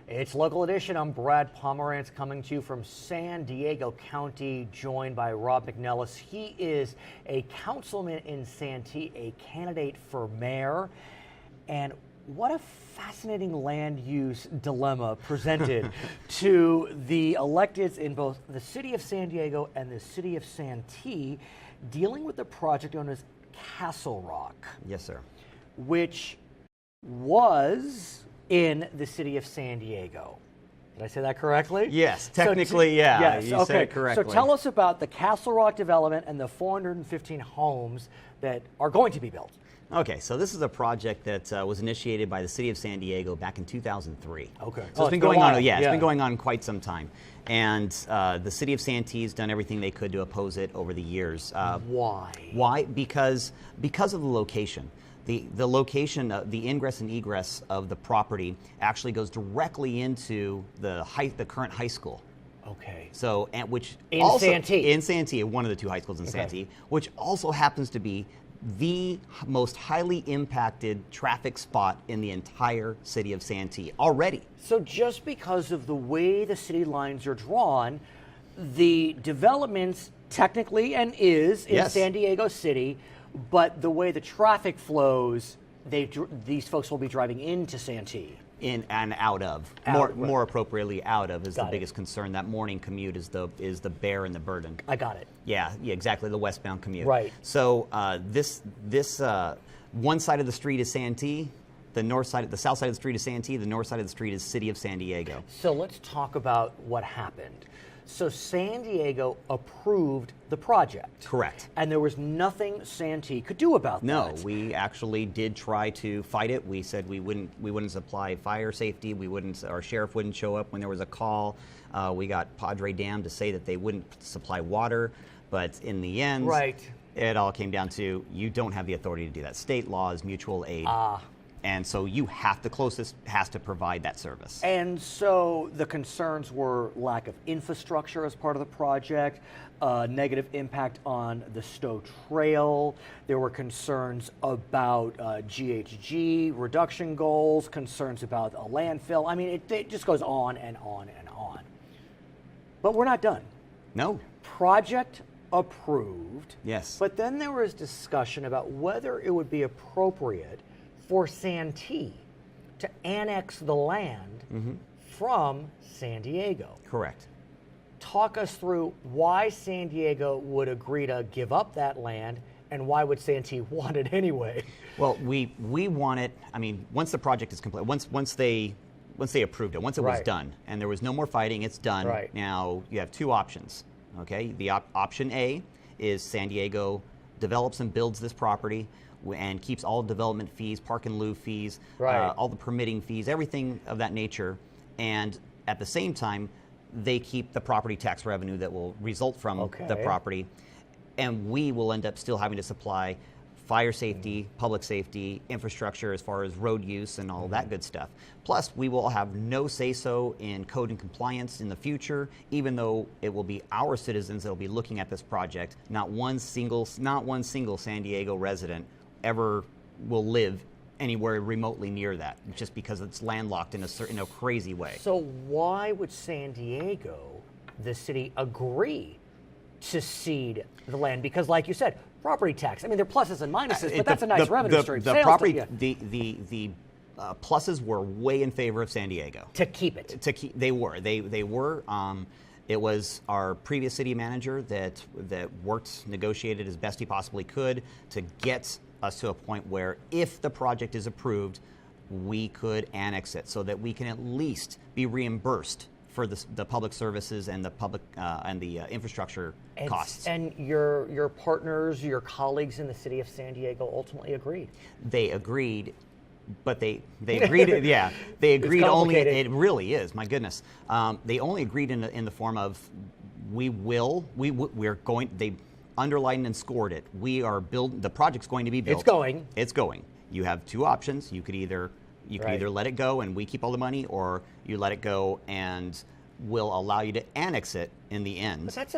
It's Local Edition. I'm Brad Pomerance coming to you from San Diego County, joined by Rob McNelis. He is a councilman in Santee, a candidate for mayor. And what a fascinating land use dilemma presented to the electeds in both the city of San Diego and the city of Santee, dealing with the project known as Castlerock. Yes, sir. Which was in the city of San Diego. Did I say that correctly? Yes, technically, yeah. Yes, you okay. said it correctly. So tell us about the Castlerock development and the 415 homes that are going to be built. Okay, so this is a project that was initiated by the city of San Diego back in 2003. Okay. So it's been going on, it's been going on quite some time. And the city of Santee has done everything they could to oppose it over the years. Why? Why? Because of the location. The location, the ingress and egress of the property actually goes directly into the current high school. Okay. So, which in also, Santee. In Santee, one of the two high schools in Santee, which also happens to be the most highly impacted traffic spot in the entire city of Santee already. So just because of the way the city lines are drawn, the developments technically and is in San Diego City, but the way the traffic flows, these folks will be driving into Santee. In and out of. More appropriately, out of is the biggest concern. That morning commute is the bear and the burden. I got it. Yeah, exactly. The westbound commute. Right. So this one side of the street is Santee. The south side of the street is Santee. The north side of the street is City of San Diego. So let's talk about what happened. So San Diego approved the project. Correct. And there was nothing Santee could do about that. No, we actually did try to fight it. We said we wouldn't supply fire safety. Our sheriff wouldn't show up when there was a call. We got Padre Dam to say that they wouldn't supply water. But in the end, it all came down to you don't have the authority to do that. State law is mutual aid. And so the closest has to provide that service. And so the concerns were lack of infrastructure as part of the project, negative impact on the Stowe Trail. There were concerns about GHG reduction goals, concerns about a landfill. I mean, it just goes on and on and on. But we're not done. No. Project approved. Yes. But then there was discussion about whether it would be appropriate for Santee to annex the land from San Diego. Correct. Talk us through why San Diego would agree to give up that land and why would Santee want it anyway? Well, we want it. I mean, once the project is complete, once they approved it, once it was done, and there was no more fighting, it's done. Right. Now you have two options. Okay, the option A is San Diego develops and builds this property and keeps all development fees, park and lieu fees, all the permitting fees, everything of that nature. And at the same time, they keep the property tax revenue that will result from the property. And we will end up still having to supply fire safety, public safety, infrastructure as far as road use and all that good stuff. Plus, we will have no say-so in code and compliance in the future, even though it will be our citizens that will be looking at this project. Not one single San Diego resident ever will live anywhere remotely near that, just because it's landlocked in a crazy way. So why would San Diego, the city, agree to cede the land? Because, like you said, property tax. I mean, there are pluses and minuses, but that's a nice revenue stream. The property, the pluses were way in favor of San Diego. To keep it. They were. It was our previous city manager that negotiated as best he possibly could to get us to a point where if the project is approved, we could annex it so that we can at least be reimbursed for the public services and the public and the infrastructure costs. And your partners, your colleagues in the city of San Diego ultimately agreed. They agreed, but they agreed. Yeah, they agreed only. It really is. My goodness, they only agreed in the form of we're going. They underlined and scored it. We are building. The project's going to be built. It's going. You have two options. You could either let it go and we keep all the money, or you let it go and we'll allow you to annex it in the end. But that's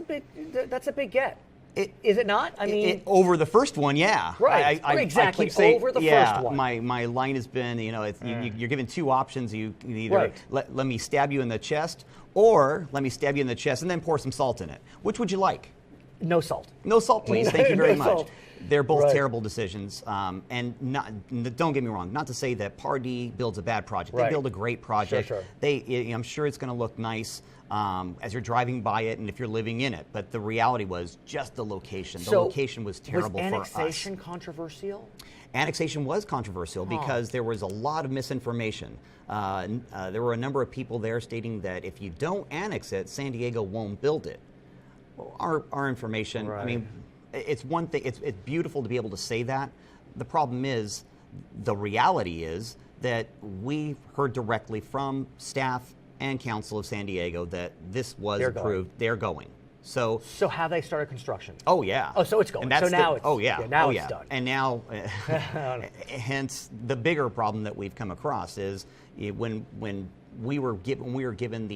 a big get. Is it not? I mean, over the first one, yeah. Right. Exactly. I keep saying, over the yeah, first one. My line has been, you're given two options. You can either let me stab you in the chest, or let me stab you in the chest and then pour some salt in it. Which would you like? No salt. No salt, please. Thank you very No much. salt. They're both terrible decisions. And don't get me wrong, not to say that Pardee builds a bad project. They build a great project. Sure. I'm sure it's going to look nice as you're driving by it and if you're living in it. But the reality was just the location. The location was terrible for us. Was annexation controversial? Annexation was controversial because there was a lot of misinformation. There were a number of people there stating that if you don't annex it, San Diego won't build it. Well, our information, I mean, it's one thing, it's beautiful to be able to say that. The problem is, the reality is that we heard directly from staff and council of San Diego that this was approved. They're going. So have they started construction? Oh yeah. Oh, so it's going. So now it's now it's done. And now, hence the bigger problem that we've come across is when we were given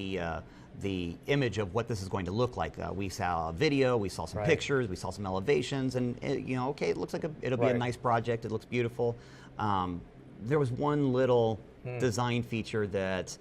the image of what this is going to look like. We saw a video, we saw some pictures, we saw some elevations, and okay, it looks like it'll be a nice project. It looks beautiful. There was one little design feature that,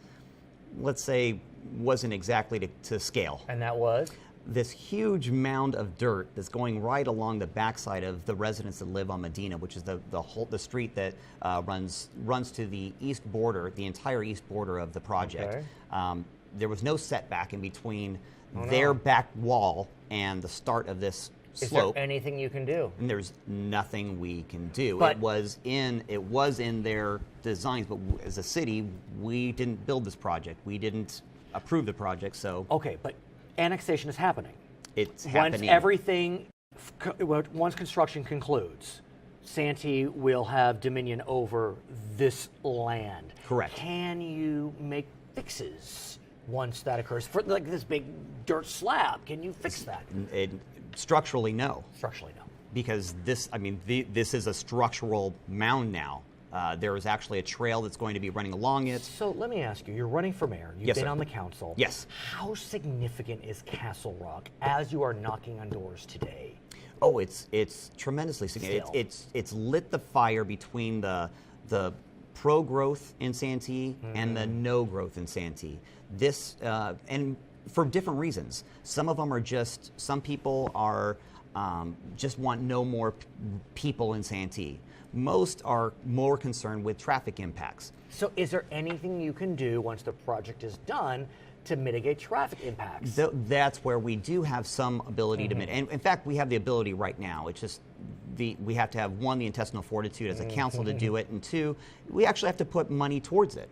let's say, wasn't exactly to scale. And that was? This huge mound of dirt that's going right along the backside of the residents that live on Medina, which is the street that runs to the east border, the entire east border of the project. Okay. There was no setback in between their back wall and the start of this slope. Is there anything you can do? And there's nothing we can do. But it was in their designs, but as a city, we didn't build this project. We didn't approve the project, so. Okay, but annexation is happening. It's happening. Once construction concludes, Santee will have dominion over this land. Correct. Can you make fixes once that occurs? For like this big dirt slab, can you fix that? Structurally, no. Structurally, no. Because this is a structural mound now. There is actually a trail that's going to be running along it. So let me ask you, you're running for mayor. You've been on the council. Yes. How significant is Castlerock as you are knocking on doors today? Oh, it's tremendously significant. It's lit the fire between the pro-growth in Santee and the no-growth in Santee. This, and for different reasons. Some of them are some people are just want no more people in Santee. Most are more concerned with traffic impacts. So is there anything you can do once the project is done to mitigate traffic impacts? That's where we do have some ability to mitigate. And in fact, we have the ability right now. It's just we have to have, one, the intestinal fortitude as a council to do it, and two, we actually have to put money towards it.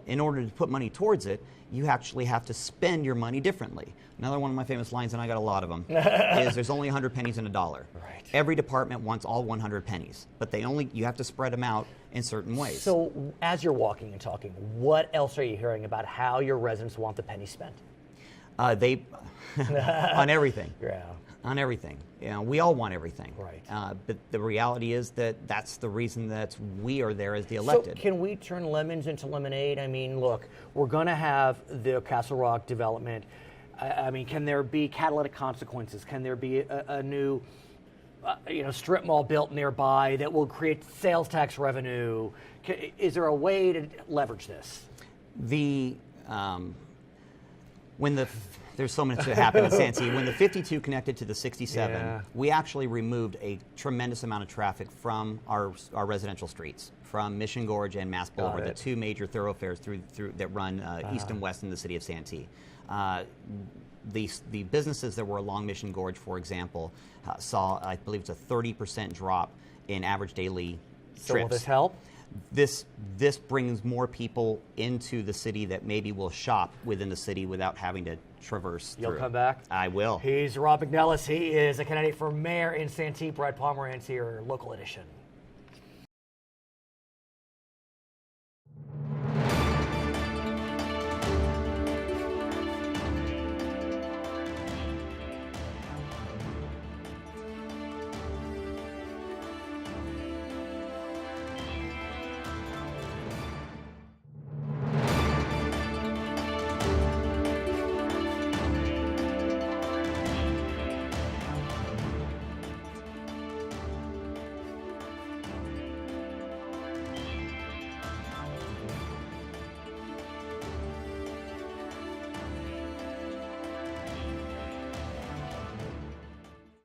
In order to put money towards it, you actually have to spend your money differently. Another one of my famous lines, and I got a lot of them, is there's only 100 pennies in a dollar. Right. Every department wants all 100 pennies, but you have to spread them out in certain ways. So as you're walking and talking, what else are you hearing about how your residents want the penny spent? On everything. Yeah. On everything. We all want everything. Right. But the reality is that's the reason that we are there as the elected. So can we turn lemons into lemonade? I mean, look, we're going to have the Castlerock development. I mean, can there be catalytic consequences? Can there be a new strip mall built nearby that will create sales tax revenue? Is there a way to leverage this? There's so much that happened in Santee. When the 52 connected to the 67, we actually removed a tremendous amount of traffic from our residential streets, from Mission Gorge and Mass Boulevard, the two major thoroughfares through that run east and west in the city of Santee. The businesses that were along Mission Gorge, for example, saw, I believe it's a 30% drop in average daily trips. So will this help? This brings more people into the city that maybe will shop within the city without having to traverse through. You'll come back? I will. He's Rob McNelis. He is a candidate for mayor in Santee. Brad Pomerance here, local edition.